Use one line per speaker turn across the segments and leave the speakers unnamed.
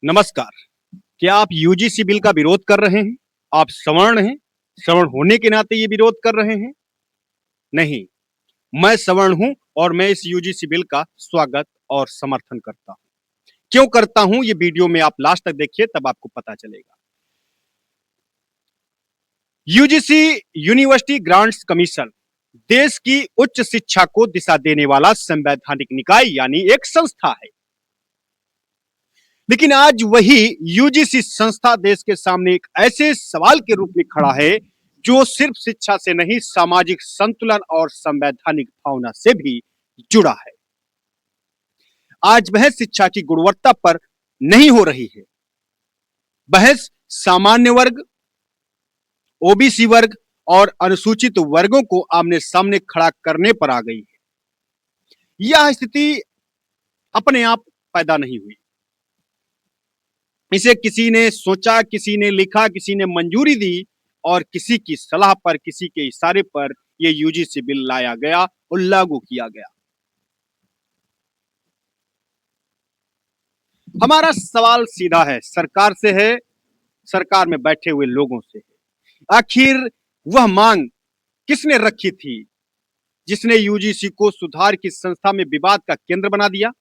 नमस्कार। क्या आप यूजीसी बिल का विरोध कर रहे हैं? आप सवर्ण हैं? सवर्ण होने के नाते ये विरोध कर रहे हैं? नहीं, मैं सवर्ण हूं और मैं इस यूजीसी बिल का स्वागत और समर्थन करता हूं। क्यों करता हूं, ये वीडियो में आप लास्ट तक देखिए, तब आपको पता चलेगा। यूजीसी यूनिवर्सिटी ग्रांट्स कमीशन देश की उच्च शिक्षा को दिशा देने वाला संवैधानिक निकाय यानी एक संस्था है। लेकिन आज वही यूजीसी संस्था देश के सामने एक ऐसे सवाल के रूप में खड़ा है जो सिर्फ शिक्षा से नहीं, सामाजिक संतुलन और संवैधानिक भावना से भी जुड़ा है। आज बहस शिक्षा की गुणवत्ता पर नहीं हो रही है, बहस सामान्य वर्ग, ओबीसी वर्ग और अनुसूचित वर्गों को आमने सामने खड़ा करने पर आ गई है। यह स्थिति अपने आप पैदा नहीं हुई, इसे किसी ने सोचा, किसी ने लिखा, किसी ने मंजूरी दी और किसी की सलाह पर, किसी के इशारे पर यह यूजीसी बिल लाया गया और लागू किया गया। हमारा सवाल सीधा है, सरकार से है, सरकार में बैठे हुए लोगों से है। आखिर वह मांग किसने रखी थी जिसने यूजीसी को सुधार की संस्था में विवाद का केंद्र बना दिया?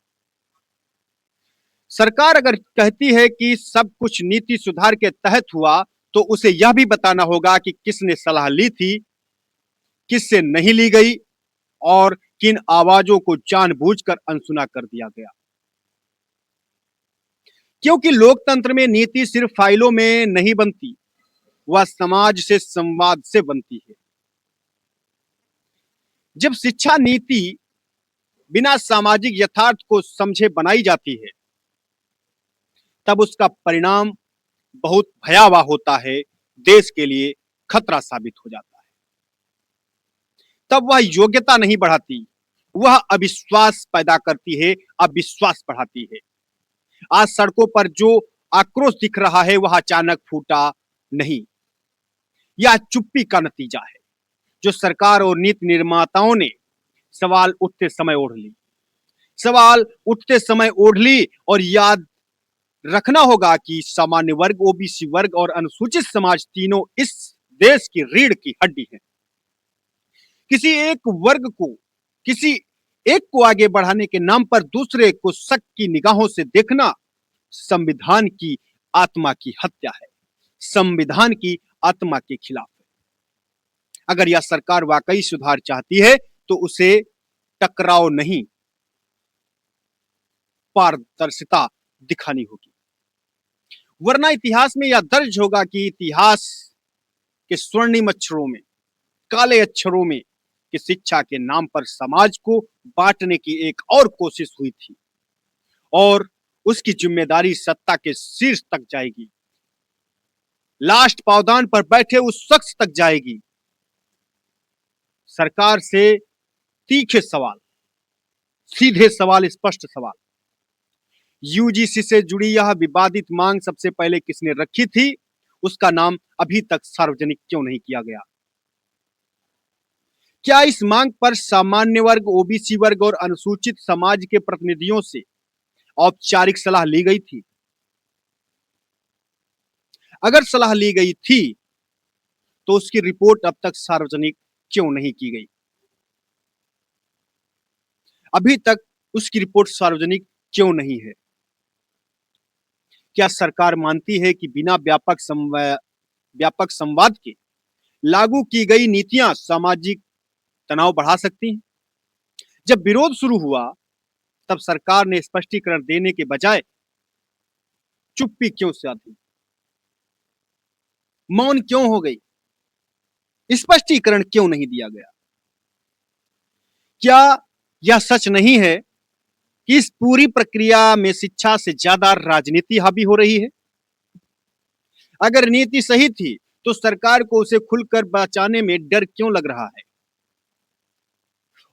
सरकार अगर कहती है कि सब कुछ नीति सुधार के तहत हुआ, तो उसे यह भी बताना होगा कि किसने सलाह ली थी, किससे नहीं ली गई और किन आवाजों को जानबूझकर अनसुना कर दिया गया। क्योंकि लोकतंत्र में नीति सिर्फ फाइलों में नहीं बनती, वह समाज से, संवाद से बनती है। जब शिक्षा नीति बिना सामाजिक यथार्थ को समझे बनाई जाती है, तब उसका परिणाम बहुत भयावह होता है, देश के लिए खतरा साबित हो जाता है। तब वह योग्यता नहीं बढ़ाती, वह अविश्वास पैदा करती है, अविश्वास बढ़ाती है। आज सड़कों पर जो आक्रोश दिख रहा है, वह अचानक फूटा नहीं, यह चुप्पी का नतीजा है जो सरकार और नीति निर्माताओं ने सवाल उठते समय ओढ़ ली। सवाल उठते समय ओढ़ ली और याद रखना होगा कि सामान्य वर्ग, ओबीसी वर्ग और अनुसूचित समाज तीनों इस देश की रीढ़ की हड्डी है। किसी एक वर्ग को, किसी एक को आगे बढ़ाने के नाम पर दूसरे को शक की निगाहों से देखना संविधान की आत्मा की हत्या है, संविधान की आत्मा के खिलाफ है। अगर यह सरकार वाकई सुधार चाहती है तो उसे टकराव नहीं, पारदर्शिता दिखानी होगी। वरना इतिहास में यह दर्ज होगा कि इतिहास के स्वर्णिम अक्षरों में, काले अक्षरों में, कि शिक्षा के नाम पर समाज को बांटने की एक और कोशिश हुई थी और उसकी जिम्मेदारी सत्ता के शीर्ष तक जाएगी, लास्ट पावदान पर बैठे उस शख्स तक जाएगी। सरकार से तीखे सवाल, सीधे सवाल, स्पष्ट सवाल। यूजीसी से जुड़ी यह विवादित मांग सबसे पहले किसने रखी थी, उसका नाम अभी तक सार्वजनिक क्यों नहीं किया गया? क्या इस मांग पर सामान्य वर्ग, ओबीसी वर्ग और अनुसूचित समाज के प्रतिनिधियों से औपचारिक सलाह ली गई थी? अगर सलाह ली गई थी तो उसकी रिपोर्ट अब तक सार्वजनिक क्यों नहीं की गई? अभी तक उसकी रिपोर्ट सार्वजनिक क्यों नहीं है? क्या सरकार मानती है कि बिना व्यापक संवाद के लागू की गई नीतियां सामाजिक तनाव बढ़ा सकती हैं? जब विरोध शुरू हुआ, तब सरकार ने स्पष्टीकरण देने के बजाय चुप्पी क्यों साधी? मौन क्यों हो गई? स्पष्टीकरण क्यों नहीं दिया गया? क्या यह सच नहीं है कि इस पूरी प्रक्रिया में शिक्षा से ज्यादा राजनीति हावी हो रही है? अगर नीति सही थी तो सरकार को उसे खुलकर बचाने में डर क्यों लग रहा है?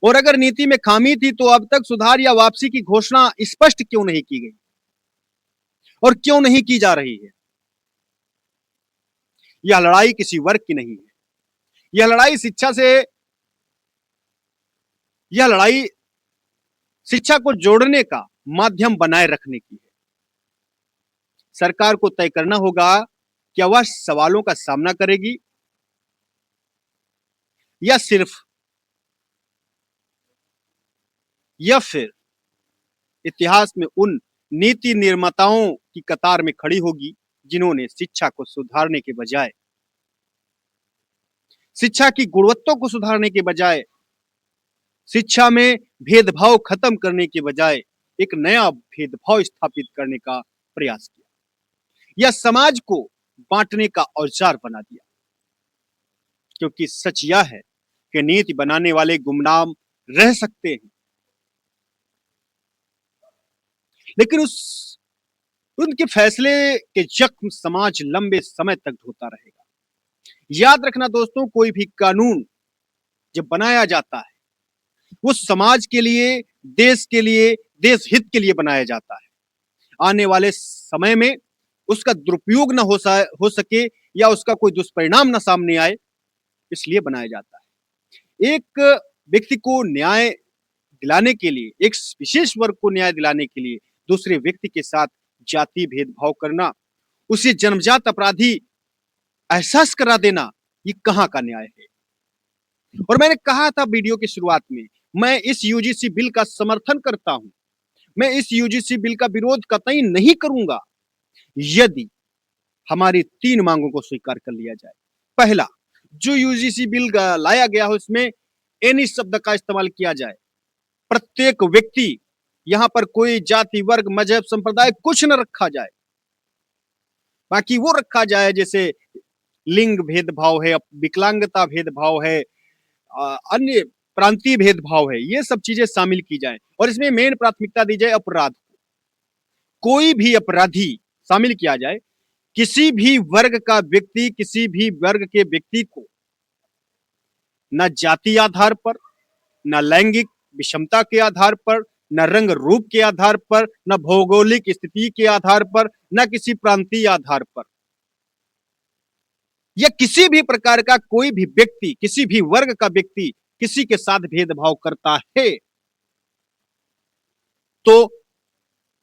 और अगर नीति में खामी थी तो अब तक सुधार या वापसी की घोषणा स्पष्ट क्यों नहीं की गई और क्यों नहीं की जा रही है? यह लड़ाई किसी वर्ग की नहीं है, यह लड़ाई यह लड़ाई शिक्षा को जोड़ने का माध्यम बनाए रखने की है। सरकार को तय करना होगा क्या वह सवालों का सामना करेगी या फिर इतिहास में उन नीति निर्माताओं की कतार में खड़ी होगी जिन्होंने शिक्षा को सुधारने के बजाय, शिक्षा की गुणवत्ता को सुधारने के बजाय, शिक्षा में भेदभाव खत्म करने के बजाय एक नया भेदभाव स्थापित करने का प्रयास किया या समाज को बांटने का औजार बना दिया। क्योंकि सच यह है कि नीति बनाने वाले गुमनाम रह सकते हैं, लेकिन उनके फैसले के जख्म समाज लंबे समय तक ढोता रहेगा। याद रखना दोस्तों, कोई भी कानून जब बनाया जाता है वो समाज के लिए, देश के लिए, देश हित के लिए बनाया जाता है। आने वाले समय में उसका दुरुपयोग न हो सके या उसका कोई दुष्परिणाम न सामने आए, इसलिए बनाया जाता है। एक व्यक्ति को न्याय दिलाने के लिए, एक विशेष वर्ग को न्याय दिलाने के लिए दूसरे व्यक्ति के साथ जाति भेदभाव करना, उसे जन्मजात अपराधी एहसास करा देना, ये कहां का न्याय है। और मैंने कहा था वीडियो की शुरुआत में, मैं इस यूजीसी बिल का समर्थन करता हूं। मैं इस यूजीसी बिल का विरोध कतई नहीं करूंगा यदि हमारी 3 मांगों को स्वीकार कर लिया जाए। पहला, जो यूजीसी बिल लाया गया है उसमें एनी शब्द का इस्तेमाल किया जाए। प्रत्येक व्यक्ति, यहां पर कोई जाति, वर्ग, मजहब, संप्रदाय कुछ न रखा जाए। बाकी वो रखा जाए जैसे लिंग भेदभाव है, विकलांगता भेदभाव है, अन्य प्रांतीय भेदभाव है, ये सब चीजें शामिल की जाए और इसमें मेन प्राथमिकता दी जाए अपराध को। कोई भी अपराधी शामिल किया जाए। किसी भी वर्ग का व्यक्ति, किसी भी वर्ग के व्यक्ति को न जाति आधार पर, न लैंगिक विषमता के आधार पर, न रंग रूप के आधार पर, न भौगोलिक स्थिति के आधार पर, न किसी प्रांतीय आधार पर, या किसी भी प्रकार का कोई भी व्यक्ति, किसी भी वर्ग का व्यक्ति किसी के साथ भेदभाव करता है तो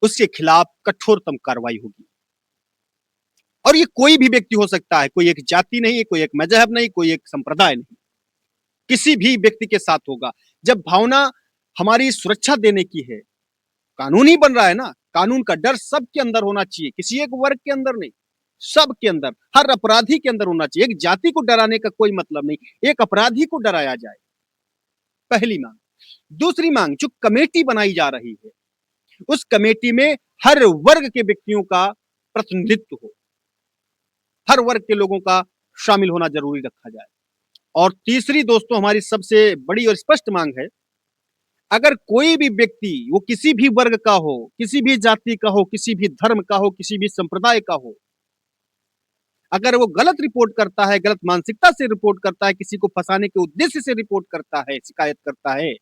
उसके खिलाफ कठोरतम कार्रवाई होगी। और ये कोई भी व्यक्ति हो सकता है, कोई एक जाति नहीं, कोई एक मजहब नहीं, कोई एक संप्रदाय नहीं, किसी भी व्यक्ति के साथ होगा। जब भावना हमारी सुरक्षा देने की है, कानून ही बन रहा है ना, कानून का डर सबके अंदर होना चाहिए, किसी एक वर्ग के अंदर नहीं, सबके अंदर, हर अपराधी के अंदर होना चाहिए। एक जाति को डराने का कोई मतलब नहीं, एक अपराधी को डराया जाए। पहली मांग। दूसरी मांग, जो कमेटी बनाई जा रही है उस कमेटी में हर वर्ग के व्यक्तियों का प्रतिनिधित्व हो, हर वर्ग के लोगों का शामिल होना जरूरी रखा जाए। और तीसरी दोस्तों, हमारी सबसे बड़ी और स्पष्ट मांग है, अगर कोई भी व्यक्ति, वो किसी भी वर्ग का हो, किसी भी जाति का हो, किसी भी धर्म का हो, किसी भी संप्रदाय का हो, अगर वो गलत रिपोर्ट करता है, गलत मानसिकता से रिपोर्ट करता है, किसी को फंसाने के उद्देश्य से रिपोर्ट करता है, शिकायत करता है,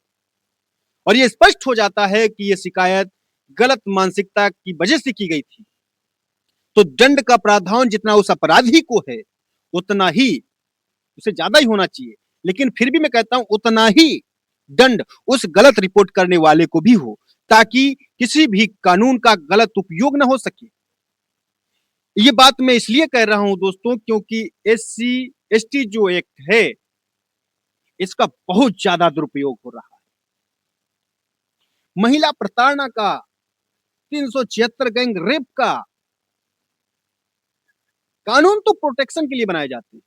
और ये स्पष्ट हो जाता है कि ये शिकायत गलत मानसिकता की वजह से की गई थी, तो दंड का प्रावधान जितना उस अपराधी को है उतना ही, उसे ज्यादा ही होना चाहिए, लेकिन फिर भी मैं कहता हूं उतना ही दंड उस गलत रिपोर्ट करने वाले को भी हो, ताकि किसी भी कानून का गलत उपयोग ना हो सके। ये बात मैं इसलिए कह रहा हूं दोस्तों क्योंकि SC ST जो एक्ट है इसका बहुत ज्यादा दुरुपयोग हो रहा है। महिला प्रताड़ना का, 376 गैंग रेप का कानून तो प्रोटेक्शन के लिए बनाए जाते हैं,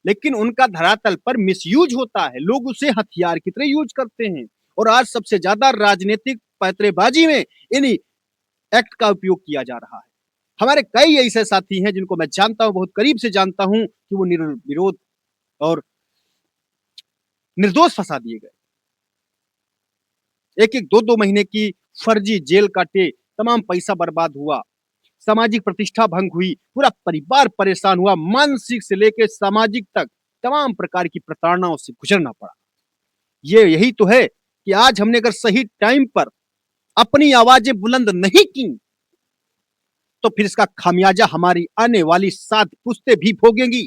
लेकिन उनका धरातल पर मिसयूज होता है, लोग उसे हथियार की तरह यूज करते हैं। और आज सबसे ज्यादा राजनीतिक पैंतरेबाजी में इन्हीं एक्ट का उपयोग किया जा रहा है। हमारे कई ऐसे साथी हैं जिनको मैं जानता हूं, बहुत करीब से जानता हूं, कि वो निर्विरोध और निर्दोष फंसा दिए गए। एक एक 2-2 महीने की फर्जी जेल काटे, तमाम पैसा बर्बाद हुआ, सामाजिक प्रतिष्ठा भंग हुई, पूरा परिवार परेशान हुआ, मानसिक से लेकर सामाजिक तक तमाम प्रकार की प्रताड़नाओं से गुजरना पड़ा। ये यही तो है कि आज हमने अगर सही टाइम पर अपनी आवाजें बुलंद नहीं की तो फिर इसका खामियाजा हमारी आने वाली 7 पुश्तें भी भोगेंगी।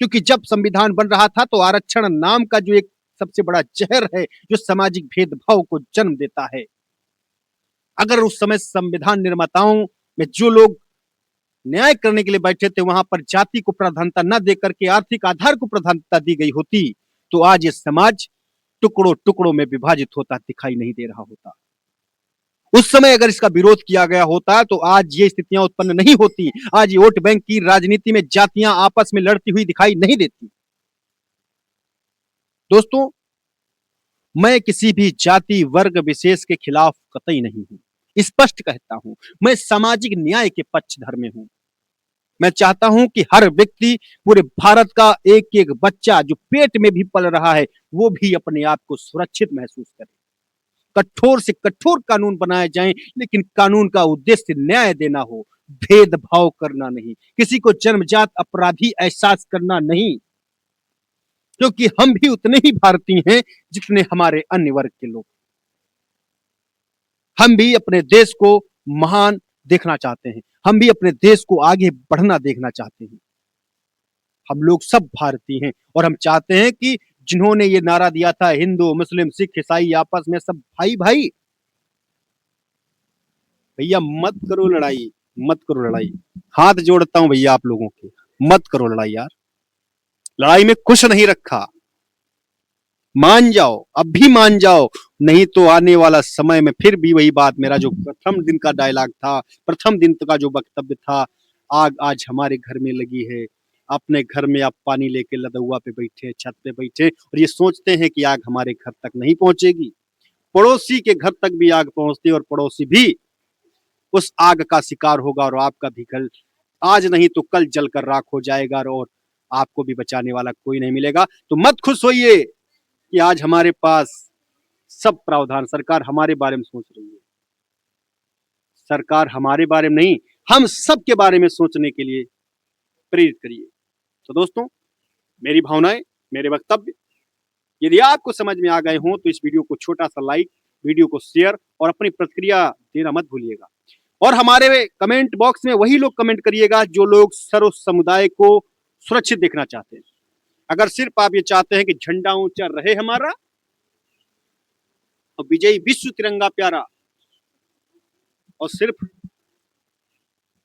क्योंकि जब संविधान बन रहा था तो आरक्षण नाम का जो एक सबसे बड़ा जहर है जो सामाजिक भेदभाव को जन्म देता है, अगर उस समय संविधान निर्माताओं में जो लोग न्याय करने के लिए बैठे थे, वहां पर जाति को प्राधान्यता न देकर के आर्थिक आधार को प्राधान्यता दी गई होती, तो आज ये समाज टुकड़ों टुकड़ों में विभाजित होता दिखाई नहीं दे रहा होता। उस समय अगर इसका विरोध किया गया होता तो आज ये स्थितियां उत्पन्न नहीं होती। आज ये वोट बैंक की राजनीति में जातियां आपस में लड़ती हुई दिखाई नहीं देती। दोस्तों, मैं किसी भी जाति वर्ग विशेष के खिलाफ कतई नहीं हूं, स्पष्ट कहता हूं, मैं सामाजिक न्याय के पक्षधर में हूं। मैं चाहता हूं कि हर व्यक्ति, पूरे भारत का एक एक बच्चा जो पेट में भी पल रहा है, वो भी अपने आप को सुरक्षित महसूस करे। कठोर से कठोर कानून बनाए जाएं, लेकिन कानून का उद्देश्य न्याय देना हो, भेदभाव करना नहीं, किसी को जन्मजात अपराधी एहसास करना नहीं, क्योंकि हम भी उतने ही भारतीय हैं जितने हमारे अन्य वर्ग के लोग। हम भी अपने देश को महान देखना चाहते हैं, हम भी अपने देश को आगे बढ़ना देखना चाहते हैं। हम लोग सब भारतीय हैं और हम चाहते हैं कि जिन्होंने ये नारा दिया था, हिंदू मुस्लिम सिख ईसाई आपस में सब भाई भाई, भैया मत करो लड़ाई, मत करो लड़ाई। हाथ जोड़ता हूं भैया आप लोगों के, मत करो लड़ाई यार। लड़ाई में कुछ नहीं रखा, मान जाओ, अब भी मान जाओ, नहीं तो आने वाला समय में फिर भी वही बात, मेरा जो प्रथम दिन का डायलॉग था, प्रथम दिन का जो वक्तव्य था, आग आज हमारे घर में लगी है। अपने घर में आप पानी लेके लदुआ पे बैठे, छत पे बैठे और ये सोचते हैं कि आग हमारे घर तक नहीं पहुंचेगी। पड़ोसी के घर तक भी आग पहुंचती है और पड़ोसी भी उस आग का शिकार होगा और आपका भी घर आज नहीं तो कल जलकर राख हो जाएगा और आपको भी बचाने वाला कोई नहीं मिलेगा। तो मत खुश होइए कि आज हमारे पास सब प्रावधान, सरकार हमारे बारे में सोच रही है। सरकार हमारे बारे में नहीं, हम सब के बारे में सोचने के लिए प्रेरित करिए। तो दोस्तों, मेरी भावनाएं, मेरे वक्तव्य यदि आपको समझ में आ गए हों तो इस वीडियो को छोटा सा लाइक, वीडियो को शेयर और अपनी प्रतिक्रिया देना मत भूलिएगा। और हमारे कमेंट बॉक्स में वही लोग कमेंट करिएगा जो लोग सर्व समुदाय को सुरक्षित देखना चाहते हैं। अगर सिर्फ आप ये चाहते हैं कि झंडा ऊंचा रहे हमारा और विजयी विश्व तिरंगा प्यारा, और सिर्फ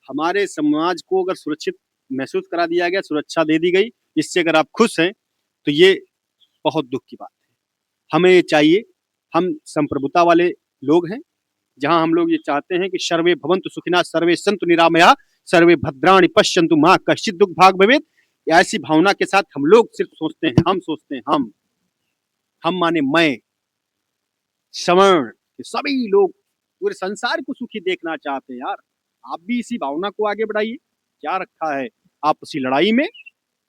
हमारे समाज को अगर सुरक्षित महसूस करा दिया गया, सुरक्षा दे दी गई, इससे अगर आप खुश हैं तो ये बहुत दुख की बात है। हमें ये चाहिए, हम संप्रभुता वाले लोग हैं, जहां हम लोग ये चाहते हैं कि सर्वे भवन्तु सुखिनः, सर्वे सन्तु निरामयाः, सर्वे भद्राणि पश्यन्तु मा कश्चित् दुःख भाग् भवेत्। ऐसी भावना के साथ हम लोग सिर्फ सोचते हैं, हम सोचते हैं, हम माने मैं, श्रवण, सभी लोग पूरे संसार को सुखी देखना चाहते हैं यार। आप भी इसी भावना को आगे बढ़ाइए। क्या रखा है आपसी लड़ाई में?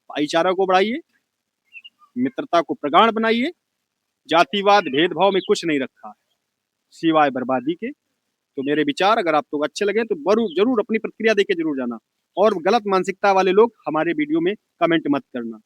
भाईचारा को बढ़ाइए, मित्रता को प्रगाढ़ बनाइए। जातिवाद भेदभाव में कुछ नहीं रखा है सिवाय बर्बादी के। तो मेरे विचार अगर आपको अच्छे लगे तो जरूर अपनी प्रतिक्रिया देके जरूर जाना, और गलत मानसिकता वाले लोग हमारे वीडियो में कमेंट मत करना।